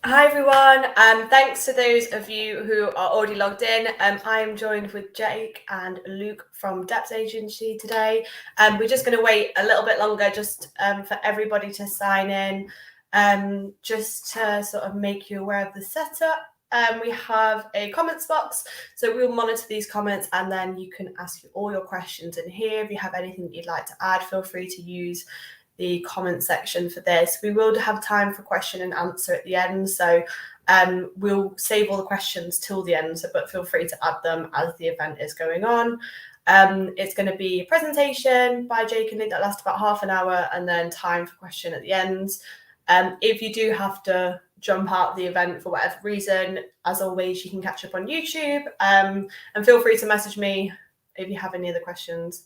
Hi everyone, thanks to those of you who are already logged in. I am joined with Jake and Luke from Dept Agency today. We're just going to wait a little bit longer just for everybody to sign in, just to sort of make you aware of the setup. We have a comments box, so we'll monitor these comments and then you can ask all your questions in here. If you have anything that you'd like to add, feel free to use the comment section for this. We will have time for question and answer at the end, so we'll save all the questions till the end, but feel free to add them as the event is going on. It's going to be a presentation by Jake and Luke that lasts about half an hour, and then time for question at the end. If you do have to jump out of the event for whatever reason, as always, you can catch up on YouTube, and feel free to message me if you have any other questions.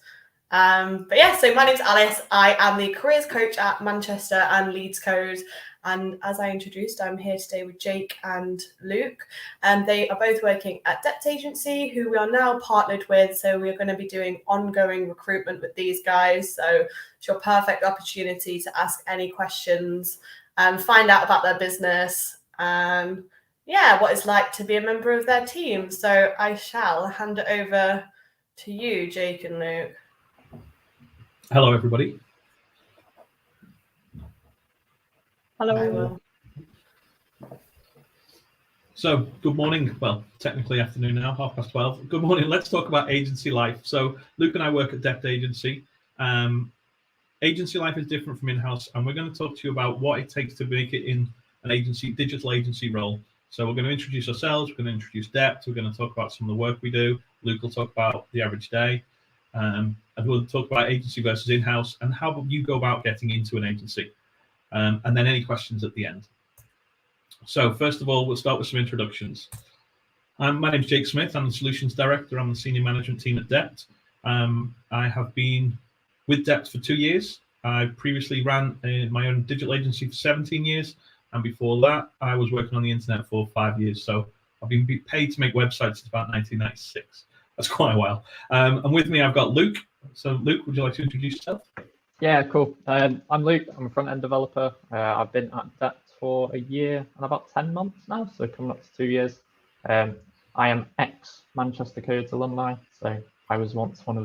But yeah, so my name's Alice. I am the careers coach at Manchester and Leeds Code. And as I introduced, I'm here today with Jake and Luke. And they are both working at Dept Agency, who we are now partnered with. So we're going to be doing ongoing recruitment with these guys. So it's your perfect opportunity to ask any questions and find out about their business and what it's like to be a member of their team. So I shall hand it over to you, Jake and Luke. Hello, everybody. Hello. So, good morning. Well, technically afternoon now, 12:30. Good morning. Let's talk about agency life. So, Luke and I work at Dept Agency. Agency life is different from in-house, and we're going to talk to you about what it takes to make it in an agency, digital agency role. So, we're going to introduce ourselves. We're going to introduce Dept. We're going to talk about some of the work we do. Luke will talk about the average day. And we'll talk about agency versus in-house and how you go about getting into an agency, and then any questions at the end. So first of all, we'll start with some introductions. My name's Jake Smith. I'm the Solutions Director. I'm the Senior Management Team at Dept. I have been with Dept for 2 years. I previously ran my own digital agency for 17 years. And before that, I was working on the internet for 5 years. So I've been paid to make websites since about 1996. That's quite a while. And with me, I've got Luke. So, Luke, would you like to introduce yourself? Yeah, cool. I'm Luke. I'm a front-end developer. I've been at Dept for a year and about 10 months now, so coming up to 2 years. I am ex-Manchester Codes alumni, so I was once one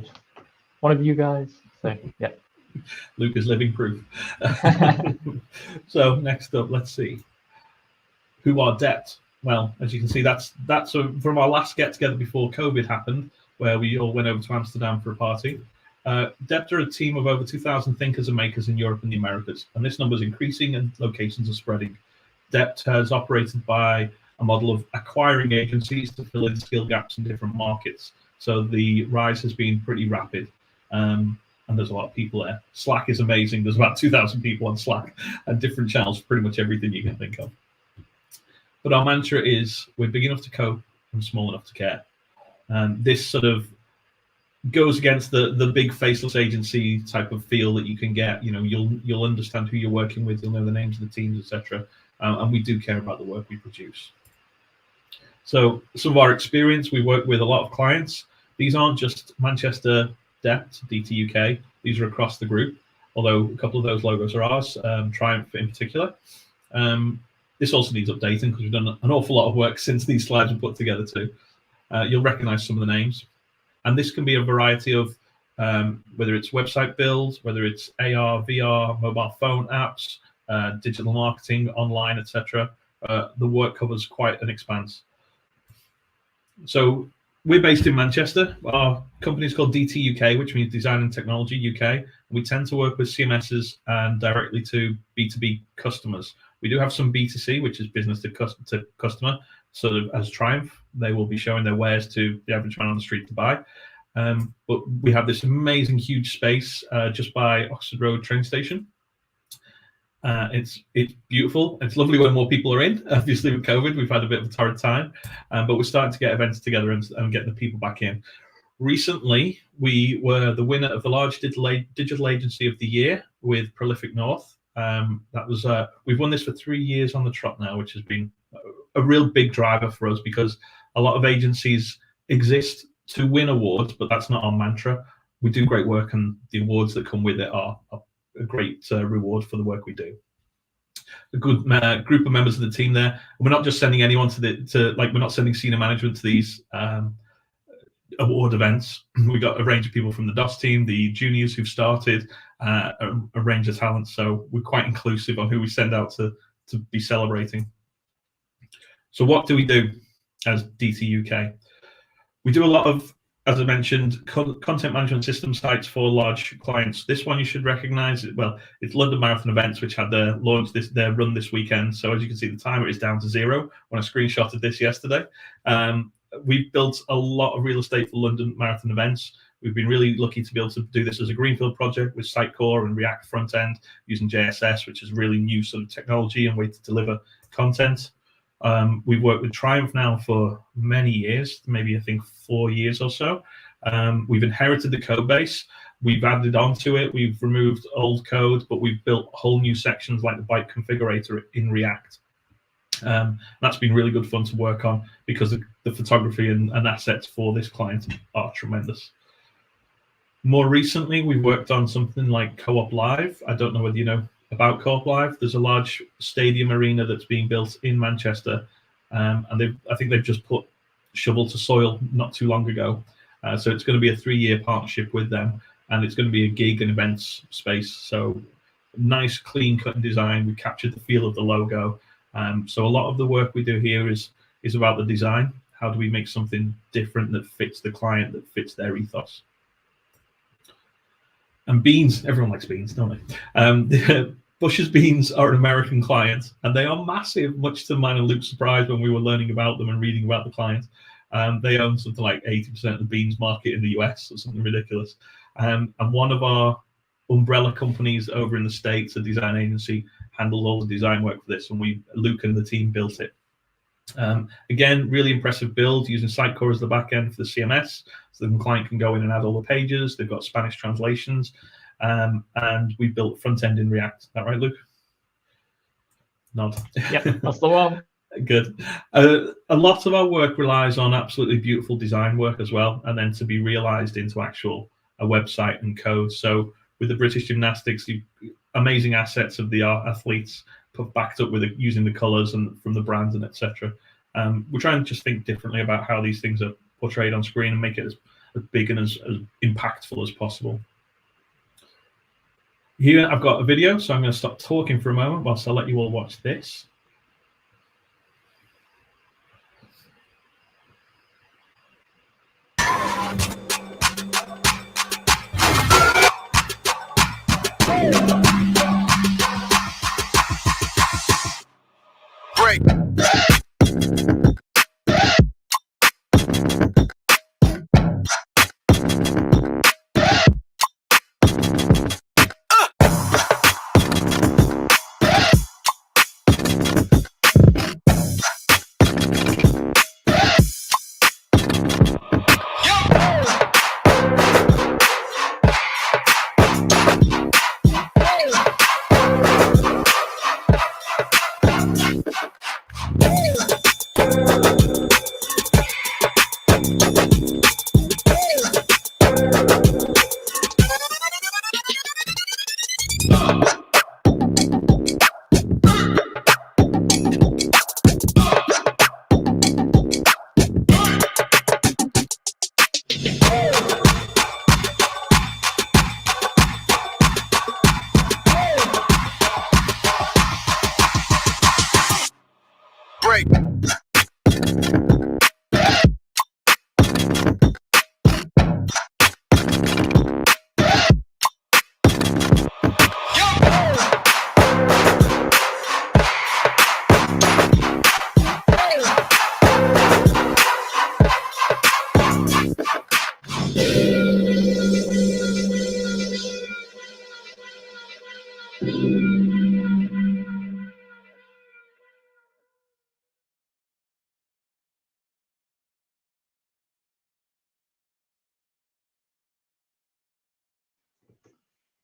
of you guys. So, yeah. Luke is living proof. So, next up, let's see. Who are Dept? Well, as you can see, that's from our last get-together before COVID happened, where we all went over to Amsterdam for a party. Dept are a team of over 2,000 thinkers and makers in Europe and the Americas, and this number is increasing and locations are spreading. Dept has operated by a model of acquiring agencies to fill in skill gaps in different markets. So the rise has been pretty rapid, and there's a lot of people there. Slack is amazing. There's about 2,000 people on Slack and different channels, pretty much everything you can think of. But our mantra is we're big enough to cope and small enough to care. And this sort of goes against the big faceless agency type of feel that you can get. You know, you'll understand who you're working with, you'll know the names of the teams, etc. And we do care about the work we produce. So some of our experience, we work with a lot of clients. These aren't just Manchester Dept, DT UK. These are across the group, although a couple of those logos are ours, Triumph in particular. This also needs updating because we've done an awful lot of work since these slides were put together too. You'll recognize some of the names. And this can be a variety of, whether it's website builds, whether it's AR, VR, mobile phone apps, digital marketing, online, etc. The work covers quite an expanse. So we're based in Manchester. Our company is called DT UK, which means Design and Technology UK. We tend to work with CMSs and directly to B2B customers. We do have some B2C, which is business to customer, sort of as Triumph. They will be showing their wares to the average man on the street to buy. But we have this amazing, huge space just by Oxford Road train station. It's beautiful. It's lovely when more people are in. Obviously, with COVID, we've had a bit of a torrid time, but we're starting to get events together and get the people back in. Recently, we were the winner of the large digital agency of the year with Prolific North. We've won this for 3 years on the trot now, which has been a real big driver for us because a lot of agencies exist to win awards, but that's not our mantra. We do great work, and the awards that come with it are a great reward for the work we do. a good group of members of the team there. And we're not just sending anyone we're not sending senior management to these award events. We got a range of people from the DOS team, the juniors who've started, a range of talents. So we're quite inclusive on who we send out to be celebrating. So what do we do as DT UK? We do a lot of, as I mentioned, content management system sites for large clients. This one you should recognize. Well, it's London Marathon Events, which had their run this weekend. So as you can see, the timer is down to 0 when I screenshotted this yesterday. We've built a lot of real estate for London Marathon Events. We've been really lucky to be able to do this as a Greenfield project with Sitecore and React Frontend using JSS, which is really new sort of technology and way to deliver content. We've worked with Triumph now for many years, maybe I think 4 years or so. We've inherited the code base. We've added onto it. We've removed old code, but we've built whole new sections like the bike configurator in React. That's been really good fun to work on because the photography and assets for this client are tremendous. More recently, we've worked on something like Co-op Live. I don't know whether you know about Co-op Live. There's a large stadium arena that's being built in Manchester, and I think they've just put shovel to soil not too long ago. So it's going to be a 3-year partnership with them, and it's going to be a gig and events space. So nice, clean cut and design. We captured the feel of the logo. So a lot of the work we do here is about the design. How do we make something different that fits the client, that fits their ethos? And beans, everyone likes beans, don't they? Bush's Beans are an American client, and they are massive, much to mine and Luke's surprise when we were learning about them and reading about the client. They own something like 80% of the beans market in the US, or something ridiculous. And one of our umbrella companies over in the States, a design agency, handles all the design work for this, and Luke and the team built it. Again, really impressive build using Sitecore as the back end for the CMS, so the client can go in and add all the pages. They've got Spanish translations, and we built front end in React. Is that right, Luke? Nod. Yeah, that's the one. Good. A lot of our work relies on absolutely beautiful design work as well, and then to be realized into a website and code. So with the British Gymnastics, amazing assets of the athletes backed up with using the colors and from the brands and etc. We're trying to just think differently about how these things are portrayed on screen and make it as big and as impactful as possible. Here I've got a video, so I'm going to stop talking for a moment whilst I'll let you all watch this. Break. Break.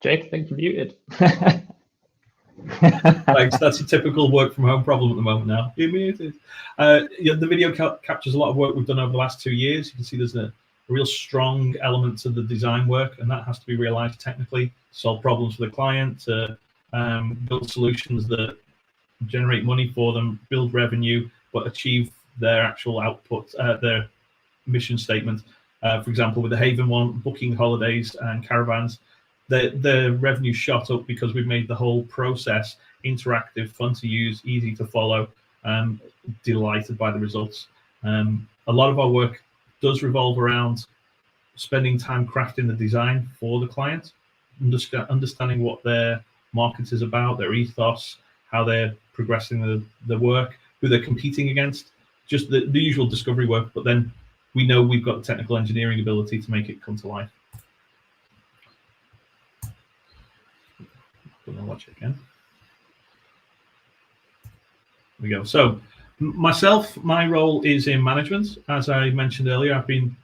Jake, I think you're muted. Thanks. That's a typical work from home problem at the moment now. You're muted. Yeah, the video captures a lot of work we've done over the last 2 years. You can see there's a real strong element to the design work, and that has to be realized technically, solve problems for the client, to build solutions that generate money for them, build revenue, but achieve their actual output, their mission statement. For example, with the Haven one, booking holidays and caravans, the revenue shot up because we've made the whole process interactive, fun to use, easy to follow. Delighted by the results. A lot of our work does revolve around spending time crafting the design for the client, understanding what their market is about, their ethos, how they're progressing the work, who they're competing against, just the usual discovery work, but then we know we've got the technical engineering ability to make it come to life. I'm gonna watch it again. There we go. So myself, my role is in management. As I mentioned earlier, I've been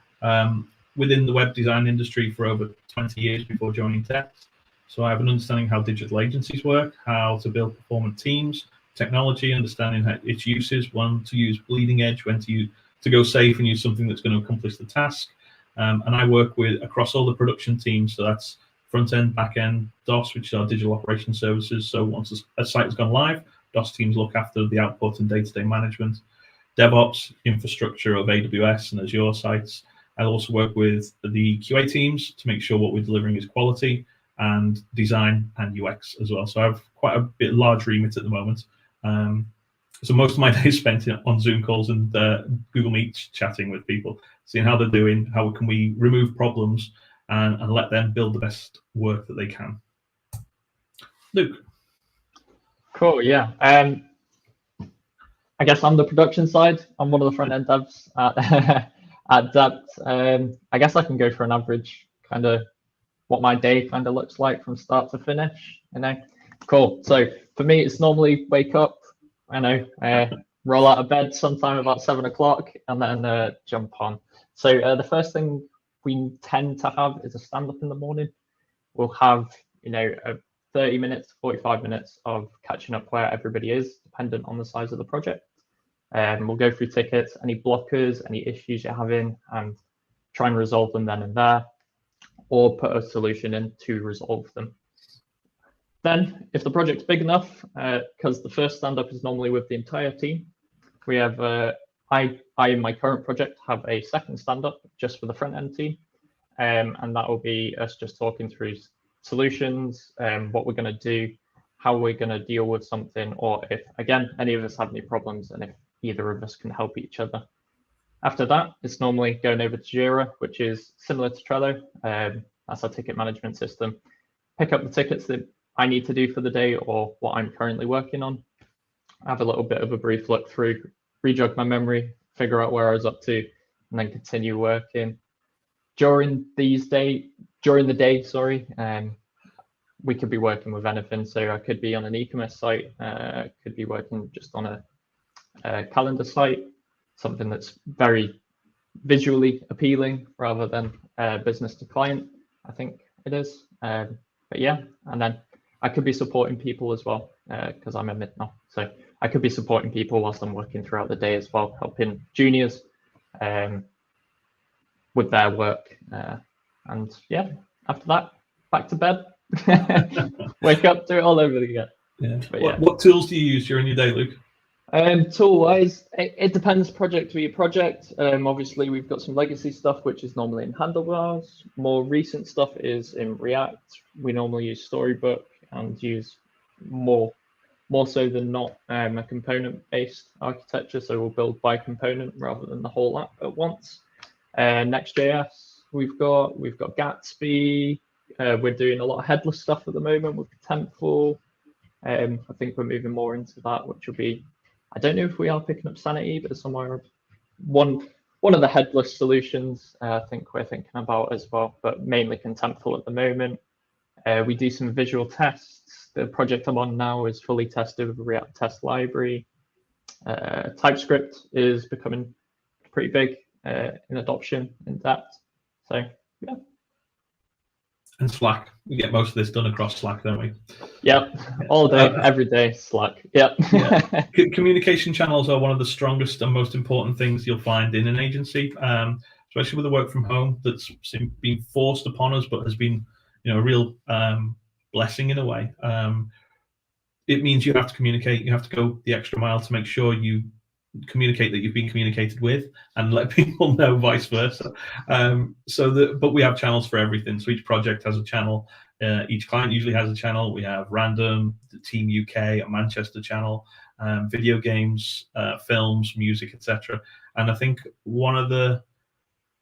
within the web design industry for over 20 years before joining Dept. So I have an understanding how digital agencies work, how to build performant teams, technology, understanding how its uses, when to use bleeding edge, when to go safe and use something that's going to accomplish the task. And I work with across all the production teams. So that's front end, back end, DOS, which is our digital operations services. So once a site has gone live, DOS teams look after the output and day-to-day management. DevOps, infrastructure of AWS and Azure sites. I also work with the QA teams to make sure what we're delivering is quality, and design and UX as well. So I have quite a bit large remit at the moment. So most of my day is spent on Zoom calls and Google Meets chatting with people, seeing how they're doing, how can we remove problems and let them build the best work that they can. Luke. Cool, yeah. I guess on the production side, I'm one of the front-end devs at Dept. I guess I can go for an average kind of what my day kind of looks like from start to finish, Cool. So for me, it's normally wake up, roll out of bed sometime about 7 o'clock and then jump on. So the first thing we tend to have is a stand-up in the morning. We'll have, 30 minutes, 45 minutes of catching up where everybody is, dependent on the size of the project. We'll go through tickets, any blockers, any issues you're having, and try and resolve them then and there, or put a solution in to resolve them. Then, if the project's big enough, because the first stand-up is normally with the entire team, we have, I in my current project have a second stand-up just for the front-end team, and that will be us just talking through solutions, what we're going to do, how we're going to deal with something, or if, again, any of us have any problems and if either of us can help each other. After that, it's normally going over to Jira, which is similar to Trello. That's our ticket management system. Pick up the tickets that I need to do for the day or what I'm currently working on. Have a little bit of a brief look through, rejog my memory, figure out where I was up to, and then continue working. During the day, we could be working with anything. So I could be on an e-commerce site, could be working just on a calendar site, something that's very visually appealing rather than business to client, I think it is. But yeah, and then I could be supporting people as well because I'm a mid now. So I could be supporting people whilst I'm working throughout the day as well, helping juniors with their work. And yeah, after that, back to bed, wake up, do it all over again. Yeah. What tools do you use during your day, Luke? Tool-wise, it depends project to your project. Obviously, we've got some legacy stuff, which is normally in handlebars. More recent stuff is in React. We normally use Storybook and use more so than not a component-based architecture. So we'll build by component rather than the whole app at once. Next.js, we've got Gatsby. We're doing a lot of headless stuff at the moment with Contentful. I think we're moving more into that, which will be, I don't know if we are picking up Sanity, but somewhere one of the headless solutions I think we're thinking about as well, but mainly Contentful at the moment. We do some visual tests. The project I'm on now is fully tested with a React test library. TypeScript is becoming pretty big in adoption in Dept. So yeah. And Slack. We get most of this done across Slack, don't we? Yep. All day, every day, Slack. Yep. Yeah. Communication channels are one of the strongest and most important things you'll find in an agency, especially with the work from home that's been forced upon us, but has been, a real blessing in a way. it means you have to communicate. You have to go the extra mile to make sure you communicate that you've been communicated with, and let people know vice versa. But we have channels for everything. So each project has a channel. Each client usually has a channel. We have Random, the Team UK, a Manchester channel, video games, films, music, etc. And I think one of the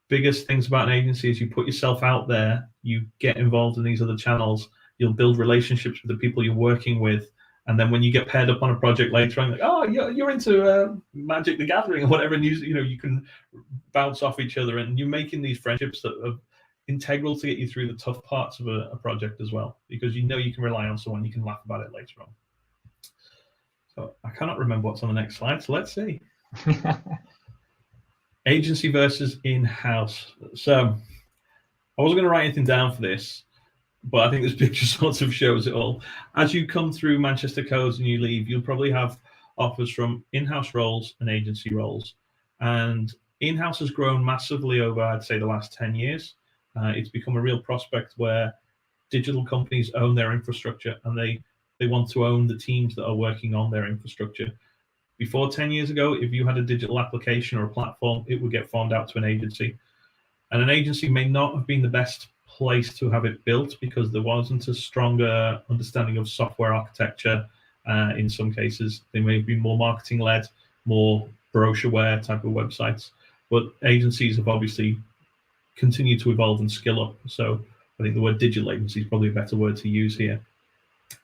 biggest things about an agency is you put yourself out there, you get involved in these other channels, you'll build relationships with the people you're working with. And then when you get paired up on a project later on, like, oh, you're into Magic the Gathering or whatever, and you can bounce off each other, and you're making these friendships that are integral to get you through the tough parts of a project as well, because you can rely on someone, you can laugh about it later on. So I cannot remember what's on the next slide, so let's see. Agency versus in-house. So I wasn't going to write anything down for this, but I think this picture sort of shows it all. As you come through Manchester codes and you leave, you'll probably have offers from in-house roles and agency roles. And in-house has grown massively over, I'd say, the last 10 years. It's become a real prospect where digital companies own their infrastructure, and they want to own the teams that are working on their infrastructure. Before 10 years ago, if you had a digital application or a platform, it would get farmed out to an agency. And an agency may not have been the best place to have it built because there wasn't a stronger understanding of software architecture. In some cases, they may be more marketing-led, more brochureware type of websites. But agencies have obviously continued to evolve and skill up. So I think the word digital agency is probably a better word to use here.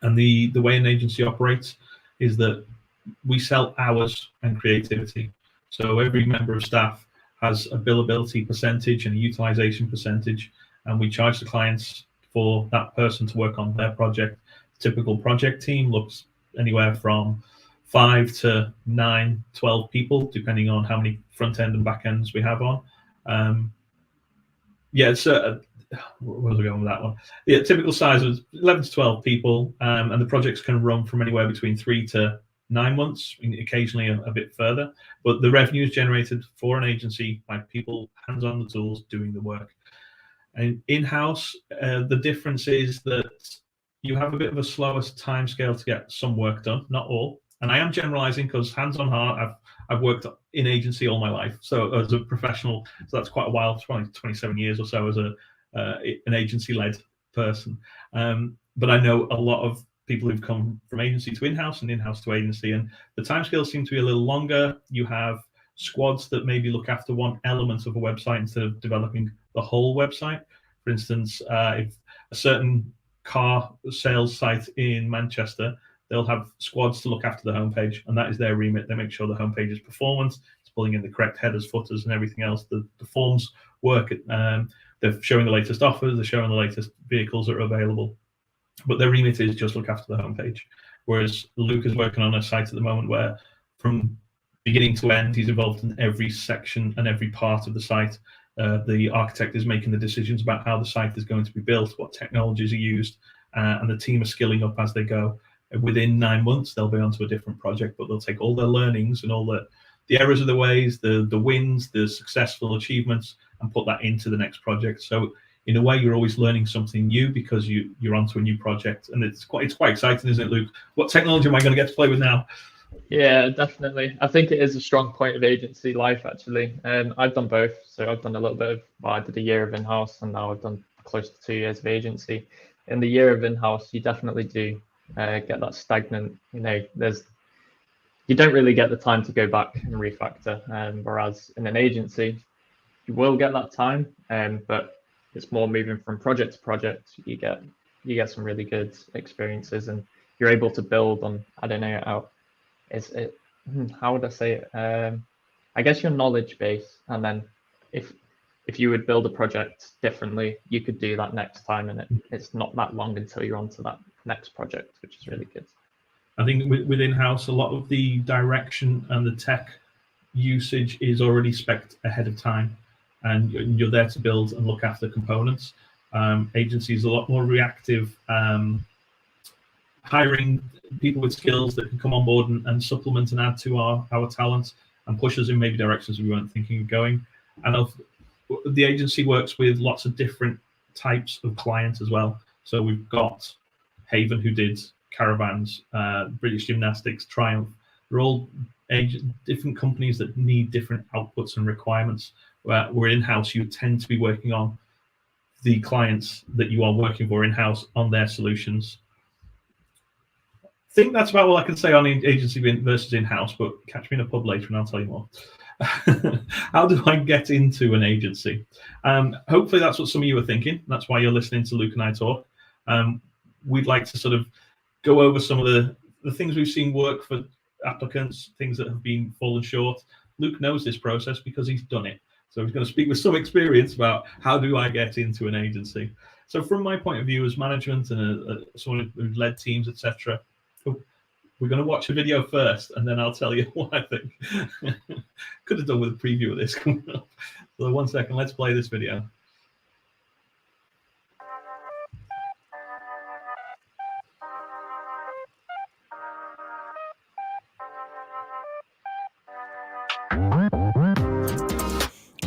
And the way an agency operates is that we sell hours and creativity. So every member of staff has a billability percentage and a utilization percentage, and we charge the clients for that person to work on their project. Typical project team looks anywhere from 5 to 9, 12 people, depending on how many front end and back ends we have on. Where was I going with that one? Yeah, typical size was 11 to 12 people, and the projects can run from anywhere between 3 to 9 months, occasionally a bit further. But the revenue is generated for an agency by people hands on the tools doing the work. And in-house, the difference is that you have a bit of a slower time scale to get some work done, not all. And I am generalizing because hands on heart, I've worked in agency all my life. So as a professional, so that's quite a while, probably 27 years or so as an agency-led person. But I know a lot of people who've come from agency to in-house and in-house to agency, and the timescales seem to be a little longer. You have squads that maybe look after one element of a website instead of developing the whole website. For instance, if a certain car sales site in Manchester, they'll have squads to look after the homepage, and that is their remit. They make sure the homepage is performant, it's pulling in the correct headers, footers, and everything else. The forms work. They're showing the latest offers, they're showing the latest vehicles that are available. But their remit is just look after the homepage. Whereas Luke is working on a site at the moment where from beginning to end, he's involved in every section and every part of the site. The architect is making the decisions about how the site is going to be built, what technologies are used, and the team are skilling up as they go. Within 9 months, they'll be onto a different project, but they'll take all their learnings and all the errors of the ways, the wins, the successful achievements, and put that into the next project. So in a way, you're always learning something new because you're onto a new project, and it's quite exciting, isn't it, Luke? What technology am I going to get to play with now? Yeah, definitely. I think it is a strong point of agency life, actually. I've done both. So I've done a little bit of, I did a year of in-house, and now I've done close to 2 years of agency. In the year of in-house, you definitely do get that stagnant, you don't really get the time to go back and refactor. Whereas in an agency, you will get that time, but it's more moving from project to project. You get some really good experiences, and you're able to build on, I don't know how would I say it? I guess your knowledge base, and then if you would build a project differently, you could do that next time, and it's not that long until you're onto that next project, which is really good. I think with in-house, a lot of the direction and the tech usage is already spec'd ahead of time, and you're there to build and look after components. Agencies are a lot more reactive, hiring people with skills that can come on board and supplement and add to our talents and push us in maybe directions we weren't thinking of going. And the agency works with lots of different types of clients as well. So we've got Haven, who did Caravans, British Gymnastics, Triumph. They're all different companies that need different outputs and requirements. Where in-house, you tend to be working on the clients that you are working for in-house on their solutions. I think that's about all I can say on agency versus in-house, but catch me in a pub later and I'll tell you more. How do I get into an agency? Hopefully that's what some of you are thinking. That's why you're listening to Luke and I talk. We'd like to sort of go over some of the things we've seen work for applicants, things that have been fallen short. Luke knows this process because he's done it. So he's going to speak with some experience about how do I get into an agency. So from my point of view as management and someone who's led teams, etc., we're going to watch a video first, and then I'll tell you what I think. Could have done with a preview of this coming up. So 1 second, let's play this video.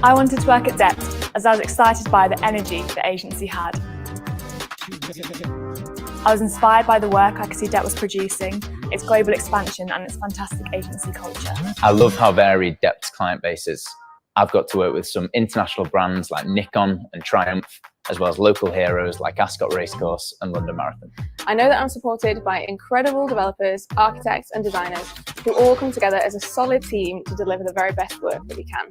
I wanted to work at Dept as I was excited by the energy the agency had. I was inspired by the work I could see Dept was producing, its global expansion and its fantastic agency culture. I love how varied Dept's client base is. I've got to work with some international brands like Nikon and Triumph, as well as local heroes like Ascot Racecourse and London Marathon. I know that I'm supported by incredible developers, architects and designers who all come together as a solid team to deliver the very best work that we can.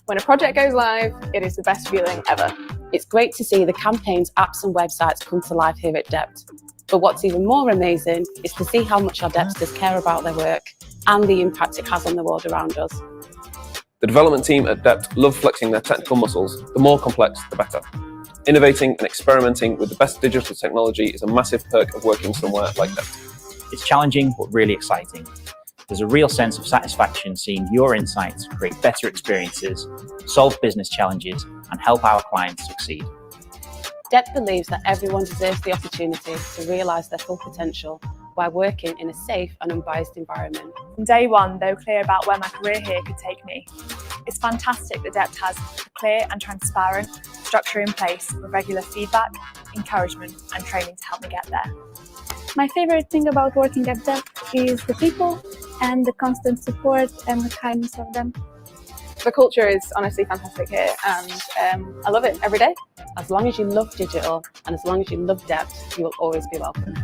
When a project goes live, it is the best feeling ever. It's great to see the campaigns, apps and websites come to life here at Dept. But what's even more amazing is to see how much our Deptsters care about their work and the impact it has on the world around us. The development team at Dept love flexing their technical muscles. The more complex, the better. Innovating and experimenting with the best digital technology is a massive perk of working somewhere like Dept. It's challenging, but really exciting. There's a real sense of satisfaction seeing your insights create better experiences, solve business challenges, and help our clients succeed. Dept believes that everyone deserves the opportunity to realise their full potential while working in a safe and unbiased environment. From day one, they were clear about where my career here could take me. It's fantastic that Dept has a clear and transparent structure in place with regular feedback, encouragement, and training to help me get there. My favorite thing about working at Dept is the people and the constant support and the kindness of them. The culture is honestly fantastic here and I love it every day. As long as you love digital and as long as you love Dept, you will always be welcome.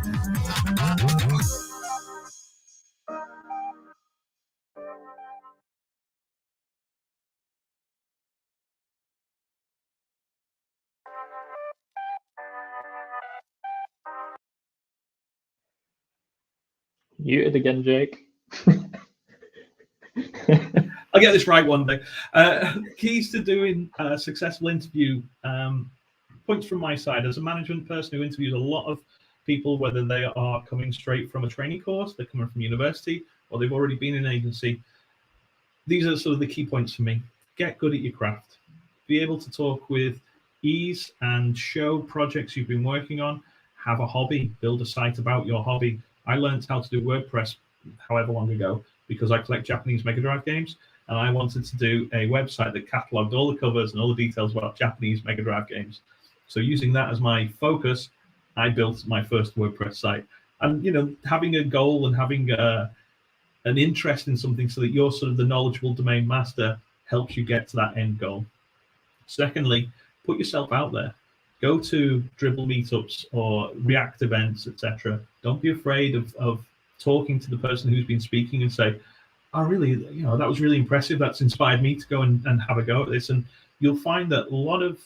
Muted again, Jake. I'll get this right one day. Keys to doing a successful interview. Points from my side as a management person who interviews a lot of people, whether they are coming straight from a training course, they're coming from university, or they've already been in an agency. These are sort of the key points for me. Get good at your craft. Be able to talk with ease and show projects you've been working on. Have a hobby. Build a site about your hobby. I learned how to do WordPress however long ago because I collect Japanese Mega Drive games, and I wanted to do a website that catalogued all the covers and all the details about Japanese Mega Drive games. So using that as my focus, I built my first WordPress site. And, you know, having a goal and having an interest in something so that you're sort of the knowledgeable domain master helps you get to that end goal. Secondly, put yourself out there. Go to Dribble meetups or React events, etc. Don't be afraid of talking to the person who's been speaking and say, oh, really, you know, that was really impressive. That's inspired me to go and have a go at this. And you'll find that a lot of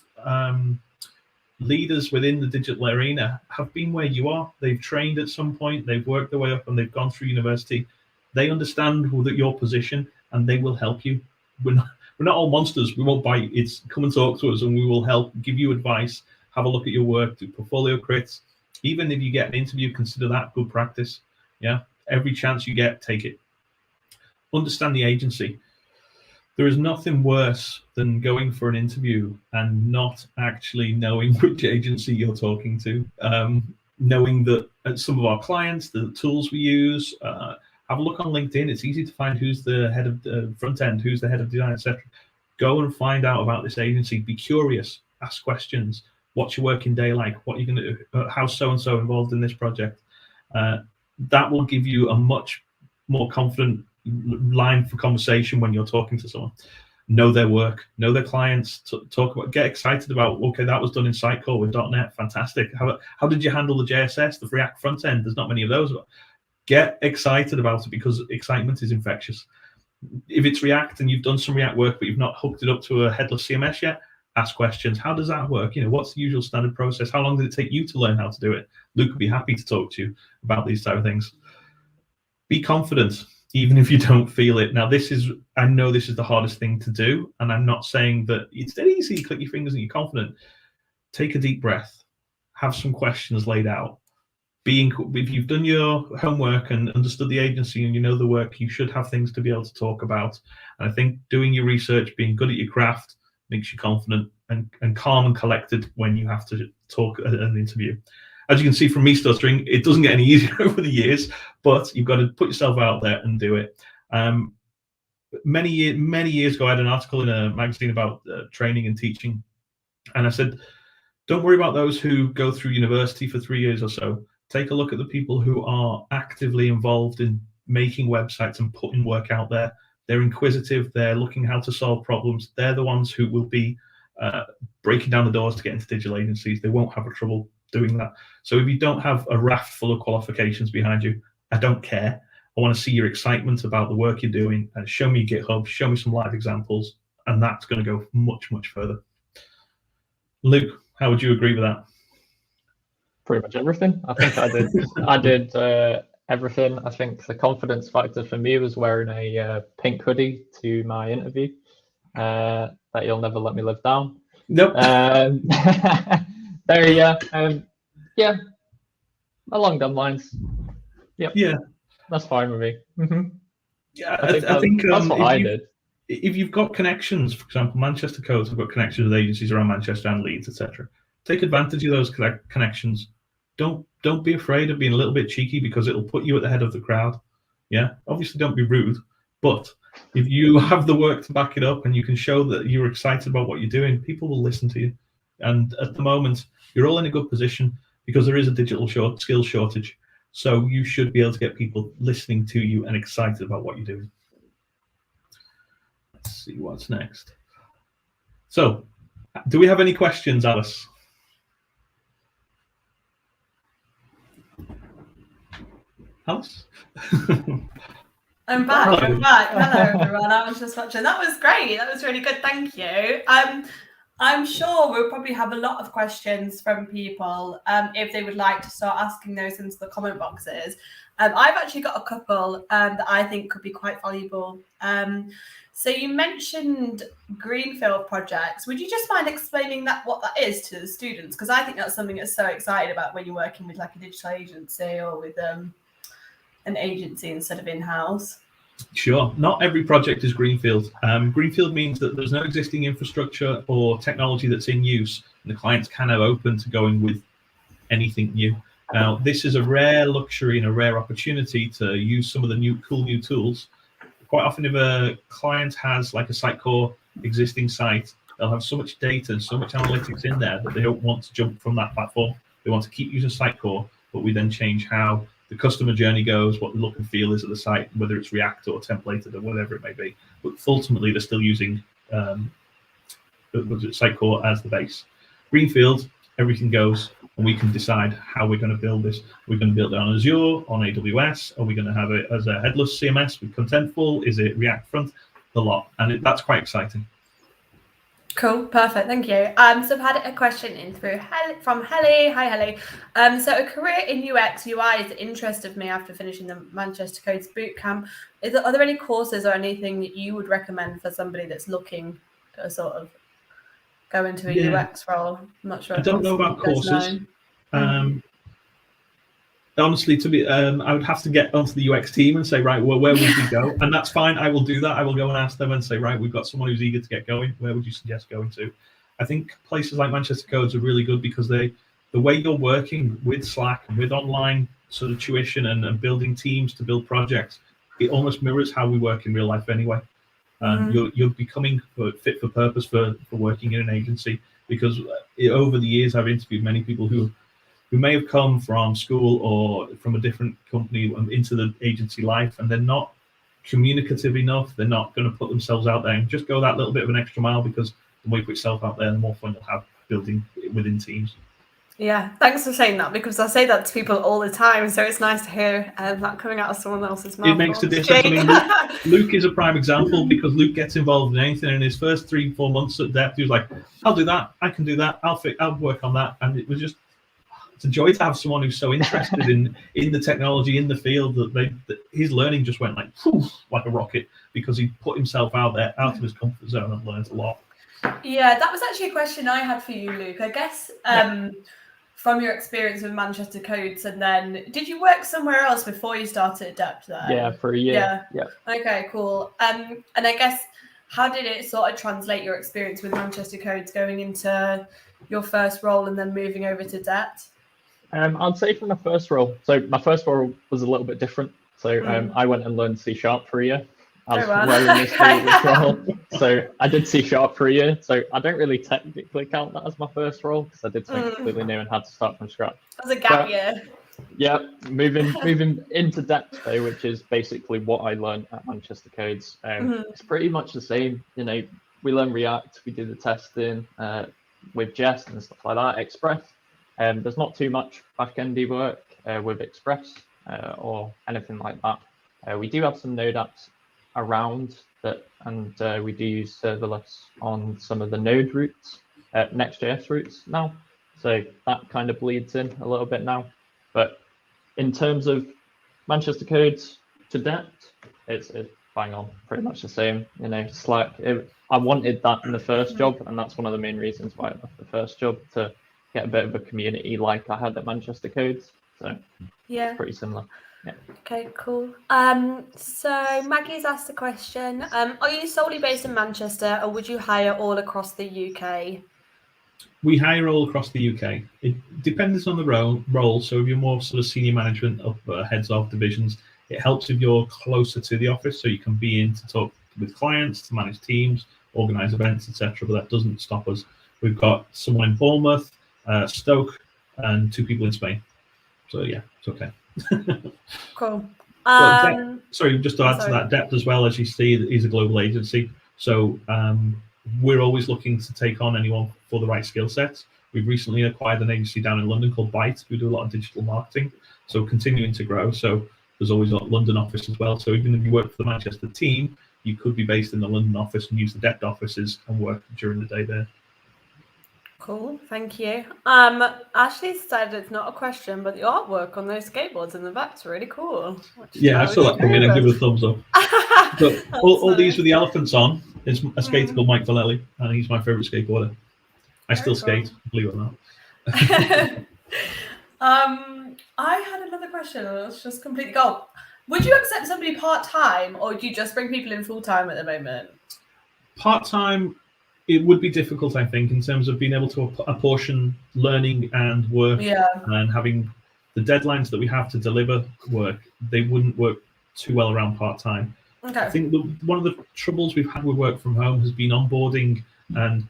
leaders within the digital arena have been where you are. They've trained at some point, they've worked their way up, and they've gone through university. They understand your position, and they will help you. We're not all monsters. We won't bite. It's come and talk to us, and we will help, give you advice, have a look at your work, do portfolio crits. Even if you get an interview, consider that good practice. Yeah, every chance you get, take it. Understand the agency. There is nothing worse than going for an interview and not actually knowing which agency you're talking to. Knowing that some of our clients, the tools we use, have a look on LinkedIn. It's easy to find who's the head of Frontend, who's the head of design, etc. Go and find out about this agency. Be curious. Ask questions. What's your working day like? What are you going to do? How's so-and-so involved in this project? That will give you a much more confident line for conversation when you're talking to someone. Know their work, know their clients, talk about, get excited about, okay, that was done in Sitecore with .NET, fantastic. How did you handle the JSS, the React front end? There's not many of those. Get excited about it, because excitement is infectious. If it's React and you've done some React work, but you've not hooked it up to a headless CMS yet, ask questions. How does that work? What's the usual standard process? How long did it take you to learn how to do it? Luke would be happy to talk to you about these type of things. Be confident, even if you don't feel it. Now, I know this is the hardest thing to do, and I'm not saying that it's that easy. You click your fingers and you're confident. Take a deep breath. Have some questions laid out. If you've done your homework and understood the agency and you know the work, you should have things to be able to talk about. And I think doing your research, being good at your craft, makes you confident and calm and collected when you have to talk at an interview. As you can see from me stuttering, it doesn't get any easier over the years, but you've got to put yourself out there and do it. Many years ago, I had an article in a magazine about training and teaching, and I said, don't worry about those who go through university for 3 years or so. Take a look at the people who are actively involved in making websites and putting work out there. They're inquisitive. They're looking how to solve problems. They're the ones who will be breaking down the doors to get into digital agencies. They won't have trouble doing that. So if you don't have a raft full of qualifications behind you, I don't care. I want to see your excitement about the work you're doing, and show me GitHub, show me some live examples, and that's going to go much, much further. Luke, how would you agree with that? Pretty much everything. I think I did everything. I think the confidence factor for me was wearing a pink hoodie to my interview. That you'll never let me live down. Nope. There you go. Yeah, along them lines. Yep. Yeah, that's fine with me. Mm-hmm. Yeah, I think that's what I did. If you've got connections, for example, Manchester Codes have got connections with agencies around Manchester and Leeds, etc. Take advantage of those connections. Don't be afraid of being a little bit cheeky, because it'll put you at the head of the crowd. Yeah, obviously don't be rude, but if you have the work to back it up and you can show that you're excited about what you're doing, people will listen to you. And at the moment, you're all in a good position because there is a digital skills shortage. So you should be able to get people listening to you and excited about what you're doing. Let's see what's next. So, do we have any questions, Alice? Alice? I'm back. Hello, everyone. I was just watching. That was great. That was really good. Thank you. I'm sure we'll probably have a lot of questions from people if they would like to start asking those into the comment boxes. I've actually got a couple that I think could be quite valuable. So you mentioned Greenfield Projects. Would you just mind explaining what that is to the students? Because I think that's something that's so exciting about when you're working with like a digital agency or with an agency instead of in-house. Sure. Not every project is Greenfield. Greenfield means that there's no existing infrastructure or technology that's in use, and the client's kind of open to going with anything new. Now, this is a rare luxury and a rare opportunity to use some of the cool new tools. Quite often, if a client has like a Sitecore existing site, they'll have so much data and so much analytics in there that they don't want to jump from that platform. They want to keep using Sitecore, but we then change how the customer journey goes, what the look and feel is of the site, whether it's React or templated or whatever it may be. But ultimately, they're still using Sitecore as the base. Greenfield, everything goes, and we can decide how we're going to build this. We're going to build it on Azure, on AWS. Are we going to have it as a headless CMS with Contentful? Is it React front? The lot, and that's quite exciting. Cool, perfect, thank you. So I've had a question in from Helly. Hi, Helly. So a career in UX UI is the interest of me after finishing the Manchester Codes bootcamp. Are there any courses or anything that you would recommend for somebody that's looking to sort of go into a UX role? I'm not sure. I don't know about courses. Honestly, I would have to get onto the UX team and say, right, well, where would we go? And that's fine. I will do that. I will go and ask them and say, right, we've got someone who's eager to get going. Where would you suggest going to? I think places like Manchester Codes are really good because the way you're working with Slack and with online sort of tuition and building teams to build projects, it almost mirrors how we work in real life anyway. You're becoming fit for purpose for working in an agency, because over the years I've interviewed many people who who may have come from school or from a different company into the agency life, and they're not communicative enough. They're not going to put themselves out there and just go that little bit of an extra mile, because the more you put yourself out there, the more fun you'll have building within teams. Yeah, thanks for saying that, because I say that to people all the time, so it's nice to hear that coming out of someone else's mouth. It makes a difference. I mean, Luke is a prime example, because Luke gets involved in anything. In his first 3-4 months at Dept, he was like, I'll do that, I can do that, I'll work on that. And it was just, it's a joy to have someone who's so interested in the technology, in the field, that his learning just went like a rocket, because he put himself out there, out of his comfort zone, and learned a lot. Yeah, that was actually a question I had for you, Luke. I guess from your experience with Manchester Codes, and then did you work somewhere else before you started Dept then? Yeah, for a year. Yeah. Okay, cool. And I guess, how did it sort of translate your experience with Manchester Codes going into your first role and then moving over to Dept? I'd say from my first role. So my first role was a little bit different. So I went and learned C# for a year. As well in this previous role. So I did C# for a year. So I don't really technically count that as my first role, because I did something completely new and had to start from scratch. That was a gap year. Yeah, moving into Dept though, which is basically what I learned at Manchester Codes. It's pretty much the same. You know, we learn React, we do the testing with Jest and stuff like that. Express. There's not too much back-endy work with Express or anything like that. We do have some Node apps around that, and we do use serverless on some of the Node routes, Next.js routes now. So that kind of bleeds in a little bit now. But in terms of Manchester Codes to Dept, it's bang on, pretty much the same. You know, Slack. I wanted that in the first job, and that's one of the main reasons why I left the first job, to get a bit of a community like I had at Manchester Codes. So yeah, pretty similar. Yeah. Okay, cool. So Maggie's asked a question. Are you solely based in Manchester, or would you hire all across the UK? We hire all across the UK. It depends on the role. So if you're more sort of senior management of heads of divisions, it helps if you're closer to the office, so you can be in to talk with clients, to manage teams, organise events, etc. But that doesn't stop us. We've got someone in Bournemouth, Stoke, and 2 people in Spain. So yeah, it's okay. Cool. Sorry, just to add to that, Dept as well, as you see, is a global agency. So we're always looking to take on anyone for the right skill sets. We've recently acquired an agency down in London called Byte, who do a lot of digital marketing. So continuing to grow. So there's always a London office as well. So even if you work for the Manchester team, you could be based in the London office and use the Dept offices and work during the day there. Cool, thank you. Ashley said it's not a question, but the artwork on those skateboards in the back's really cool. Yeah, I saw that come in and give it a thumbs up. So all these with the elephants on is a skater called Mike Vallely, and he's my favourite skateboarder. I still skate, believe it or not. I had another question, and it's just completely gone. Would you accept somebody part-time, or do you just bring people in full-time at the moment? Part-time, it would be difficult, I think, in terms of being able to apportion learning and work, and having the deadlines that we have to deliver work. They wouldn't work too well around part-time. Okay. I think one of the troubles we've had with work from home has been onboarding and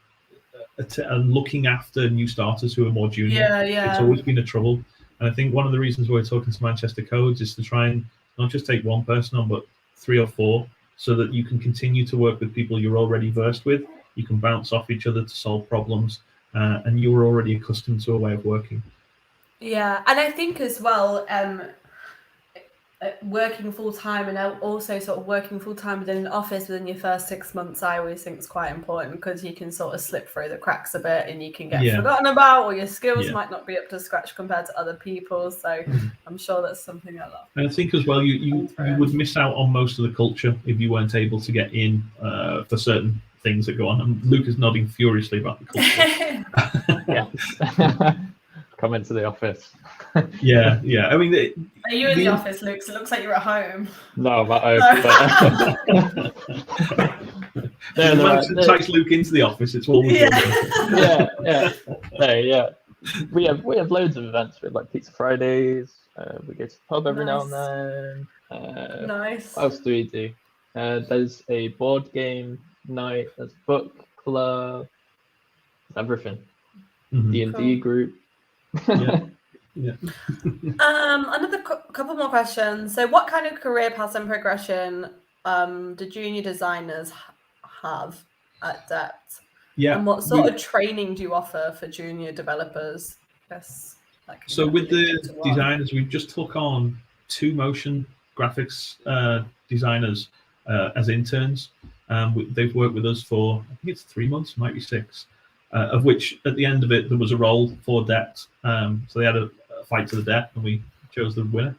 looking after new starters who are more junior. It's always been a trouble. And I think one of the reasons we're talking to Manchester Codes is to try and not just take one person on, but 3 or 4, so that you can continue to work with people you're already versed with. You can bounce off each other to solve problems, and you're already accustomed to a way of working. Yeah, and I think as well, working full-time and also sort of working full-time within an office within your first 6 months, I always think is quite important, because you can sort of slip through the cracks a bit and you can get forgotten about, or your skills might not be up to scratch compared to other people. So I'm sure that's something I love. And I think as well, you would miss out on most of the culture if you weren't able to get in for certain things that go on. And Luke is nodding furiously about the culture. Yeah. Come into the office. Yeah. I mean, are you in the office, Luke? So it looks like you're at home. No, I'm at home. But takes Luke into the office. It's all yeah. We have loads of events. We have like Pizza Fridays. We go to the pub every now and then. Nice. What else do we do? There's a board game night. There's book club. There's everything. D&D group. Yeah. Another couple more questions. So, what kind of career paths and progression do junior designers have at Dept? Yeah. And what sort of training do you offer for junior developers? Yes. So with the designers, we just took on 2 motion graphics designers as interns. They've worked with us for, I think it's 3 months, might be 6, of which at the end of it, there was a role for Dept. So they had a fight to the death, and we chose the winner.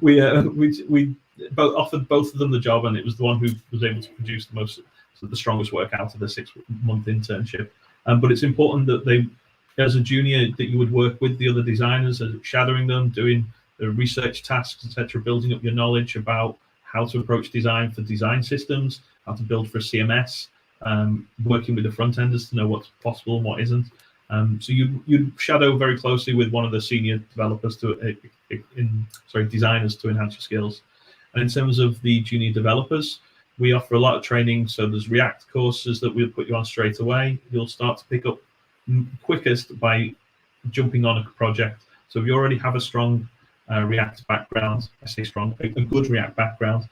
we both offered both of them the job, and it was the one who was able to produce the strongest work out of the 6-month internship. But it's important that they, as a junior, that you would work with the other designers, shadowing them, doing the research tasks, etc., building up your knowledge about how to approach design for design systems, how to build for a CMS, working with the front enders to know what's possible and what isn't. So you shadow very closely with one of the senior developers designers to enhance your skills. And in terms of the junior developers, we offer a lot of training. So there's React courses that we'll put you on straight away. You'll start to pick up quickest by jumping on a project. So if you already have a strong React background, I say strong, a good React background,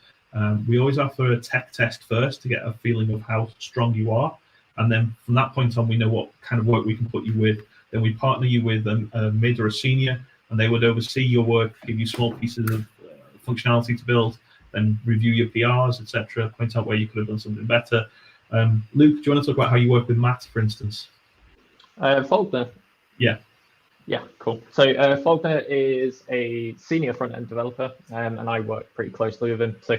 we always offer a tech test first to get a feeling of how strong you are. And then from that point on, we know what kind of work we can put you with. Then we partner you with a mid or a senior, and they would oversee your work, give you small pieces of functionality to build, then review your PRs, etc., point out where you could have done something better. Luke, do you want to talk about how you work with Matt, for instance? Faulkner. Yeah. Yeah, cool. So Faulkner is a senior front-end developer, and I work pretty closely with him. So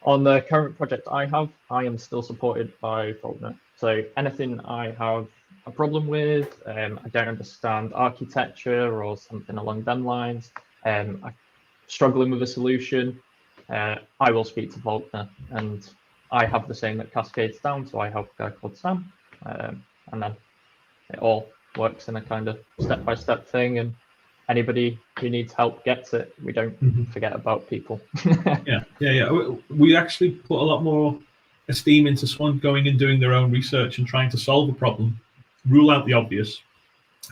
on the current project I have, I am still supported by Faulkner. So anything I have a problem with, I don't understand architecture or something along them lines, I'm struggling with a solution, I will speak to Faulkner, and I have the same that cascades down. So I have a guy called Sam, and then it all works in a kind of step-by-step thing, and anybody who needs help gets it. We don't forget about people. Yeah. We actually put a lot more esteem into someone going and doing their own research and trying to solve a problem, rule out the obvious,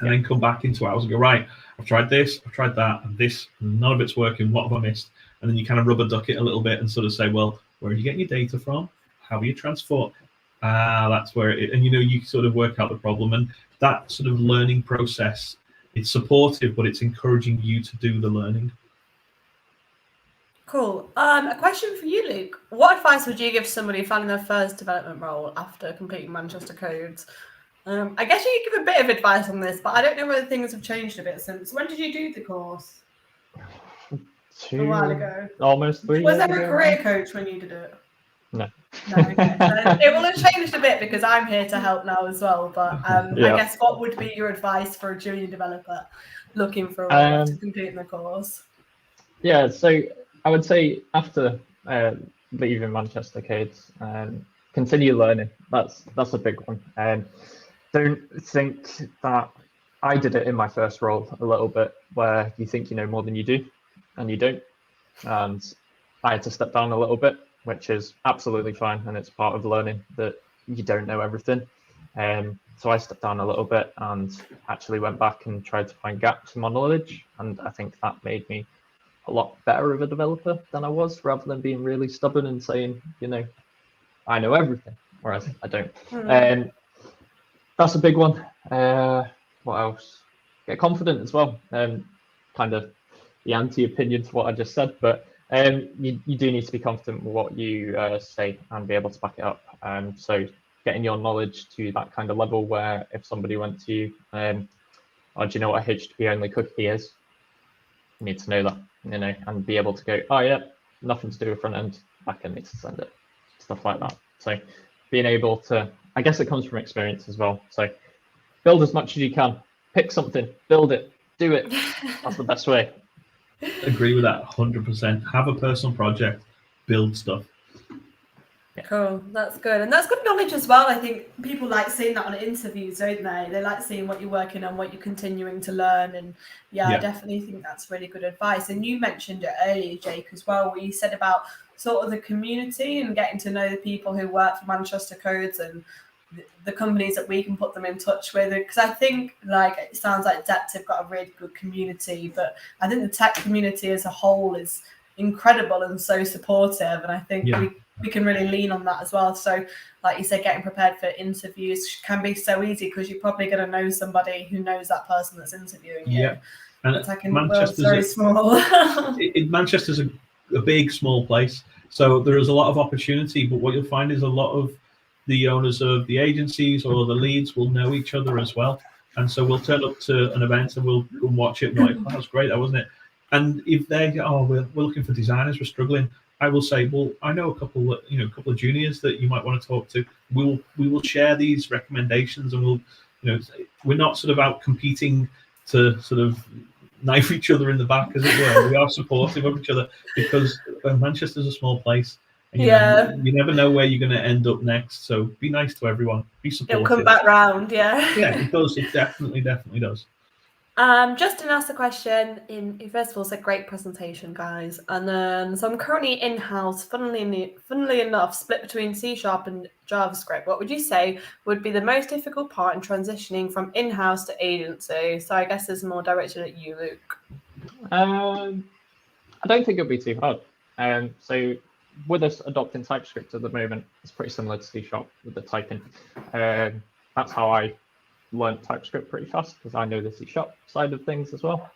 and then come back into ours and go, right, I've tried this, I've tried that, and this, and none of it's working. What have I missed? And then you kind of rubber duck it a little bit and sort of say, well, where are you getting your data from? How are you transform? That's where it, and you sort of work out the problem. And that sort of learning process, it's supportive, but it's encouraging you to do the learning. Cool. A question for you, Luke. What advice would you give somebody finding their first development role after completing Manchester Codes? I guess you could give a bit of advice on this, but I don't know whether things have changed a bit since. When did you do the course? A while ago. Almost 3 years Was there ago. a career coach when you did it? No. No, okay. It will have changed a bit because I'm here to help now as well. But I guess what would be your advice for a junior developer looking for a role after completing the course? Yeah, so I would say after leaving Manchester Codes, continue learning. That's a big one. Don't think that I did it in my first role a little bit, where you think you know more than you do, and you don't. And I had to step down a little bit, which is absolutely fine, and it's part of learning that you don't know everything. So I stepped down a little bit and actually went back and tried to find gaps in my knowledge, and I think that made me a lot better of a developer than I was, rather than being really stubborn and saying, I know everything, whereas I don't. That's a big one. What else? Get confident as well. Kind of the anti-opinion to what I just said, but you do need to be confident with what you say and be able to back it up. So getting your knowledge to that kind of level where if somebody went to you, do you know what a HTTP only cookie is? You need to know that, and be able to go, oh yeah, nothing to do with front end, back end needs to send it, stuff like that. So being able to, I guess it comes from experience as well. So build as much as you can, pick something, build it, do it. That's the best way. Agree with that 100%. Have a personal project, build stuff. Cool, that's good. And that's good knowledge as well. I think people like seeing that on interviews, don't they? They like seeing what you're working on, what you're continuing to learn. And I definitely think that's really good advice. And you mentioned it earlier, Jake, as well, where you said about sort of the community and getting to know the people who work for Manchester Codes and the companies that we can put them in touch with, because I think like it sounds like Dept have got a really good community, but I think the tech community as a whole is incredible and so supportive, and I think we can really lean on that as well. So like you said, getting prepared for interviews can be so easy because you're probably going to know somebody who knows that person that's interviewing you. Yeah, and Manchester's very small. Manchester's a big, small place, so there is a lot of opportunity, but what you'll find is a lot of the owners of the agencies or the leads will know each other as well, and so we'll turn up to an event and we'll go and watch it and like, oh, that was great, that wasn't it? And if they we're looking for designers, we're struggling, I will say, well, I know a couple of juniors that you might want to talk to. We will share these recommendations, and we're not sort of out competing to sort of knife each other in the back, as it were. We are supportive of each other because Manchester's a small place. And, you never know where you're going to end up next. So be nice to everyone. Be supportive. It'll come back round, yeah. Yeah, it does. It definitely does. Justin asked a question first of all, said great presentation, guys. And then, so I'm currently in-house, funnily enough, split between C# and JavaScript. What would you say would be the most difficult part in transitioning from in-house to agency? So I guess this is more directed at you, Luke. I don't think it'll be too hard. So with us adopting TypeScript at the moment, it's pretty similar to C# with the typing. That's how I learned TypeScript pretty fast, because I know the C# side of things as well.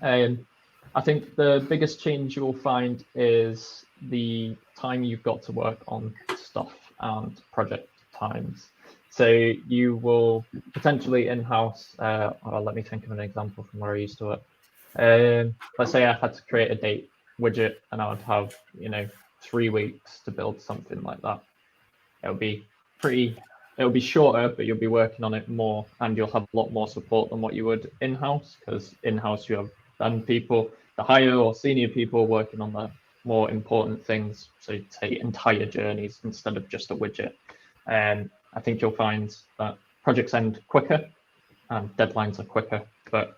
I think the biggest change you'll find is the time you've got to work on stuff and project times. So you will potentially in-house, let me think of an example from where I used to work. Let's say I had to create a date widget and I would have 3 weeks to build something like that. It'll be shorter, but you'll be working on it more, and you'll have a lot more support than what you would in-house, because in-house you have then people, the higher or senior people working on the more important things, so say entire journeys instead of just a widget. And I think you'll find that projects end quicker and deadlines are quicker, but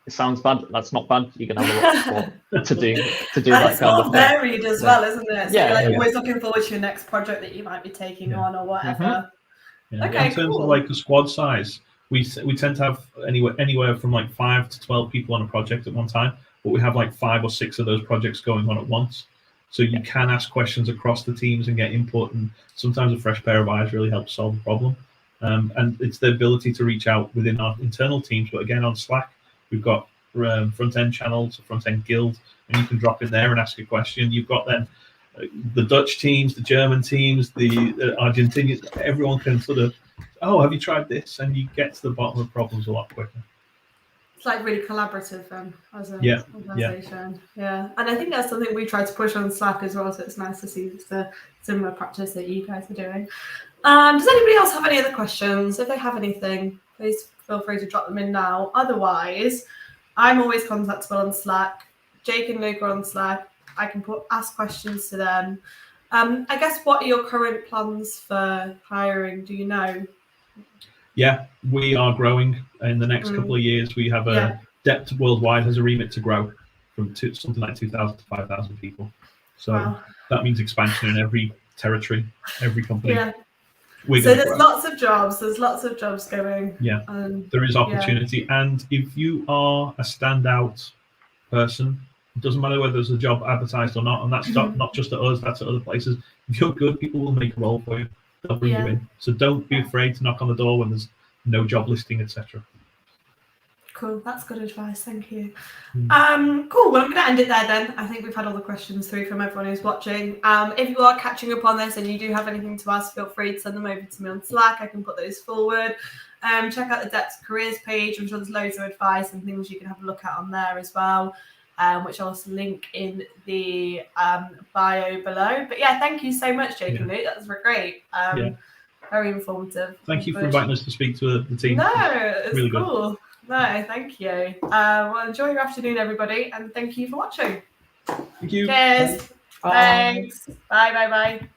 it sounds bad. That's not bad. You're gonna have a lot of support to do that kind of thing. Varied as well, isn't it? So yeah, you're always looking forward to your next project that you might be taking on or whatever. Yeah. Okay, in terms of like the squad size, we tend to have anywhere from like 5 to 12 people on a project at one time, but we have like 5 or 6 of those projects going on at once. So you can ask questions across the teams and get input, and sometimes a fresh pair of eyes really helps solve the problem. And it's the ability to reach out within our internal teams, but again on Slack, we've got front-end channels, a front-end guild, and you can drop in there and ask a question. You've got then the Dutch teams, the German teams, the Argentinians, everyone can sort of, have you tried this? And you get to the bottom of problems a lot quicker. It's like really collaborative then as an organisation. Yeah. And I think that's something we try to push on Slack as well, so it's nice to see it's a similar practice that you guys are doing. Does anybody else have any other questions? If they have anything, please feel free to drop them in now. Otherwise, I'm always contactable on Slack. Jake and Luke are on Slack. I can ask questions to them. I guess, what are your current plans for hiring? Do you know? Yeah, we are growing in the next couple of years. We have Dept worldwide has a remit to grow from something like 2,000 to 5,000 people. So that means expansion in every territory, every company. Yeah. So there's lots of jobs. There's lots of jobs going. Yeah, there is opportunity. Yeah. And if you are a standout person, it doesn't matter whether there's a job advertised or not, and that's not just at us, that's at other places. If you're good, people will make a role for you. They'll bring you in. So don't be afraid to knock on the door when there's no job listing, etc. Cool, that's good advice, thank you. Cool, well, I'm going to end it there then. I think we've had all the questions through from everyone who's watching. If you are catching up on this and you do have anything to ask, feel free to send them over to me on Slack. I can put those forward. Check out the Dept careers page. I'm sure there's loads of advice and things you can have a look at on there as well, which I'll also link in the bio below. But yeah, thank you so much, Jake and Luke. That was great. Very informative. Thank you for inviting us to speak to the team. No, it's really cool. Good. No, thank you. Well, enjoy your afternoon, everybody, and thank you for watching. Thank you. Cheers. Bye. Thanks. Bye.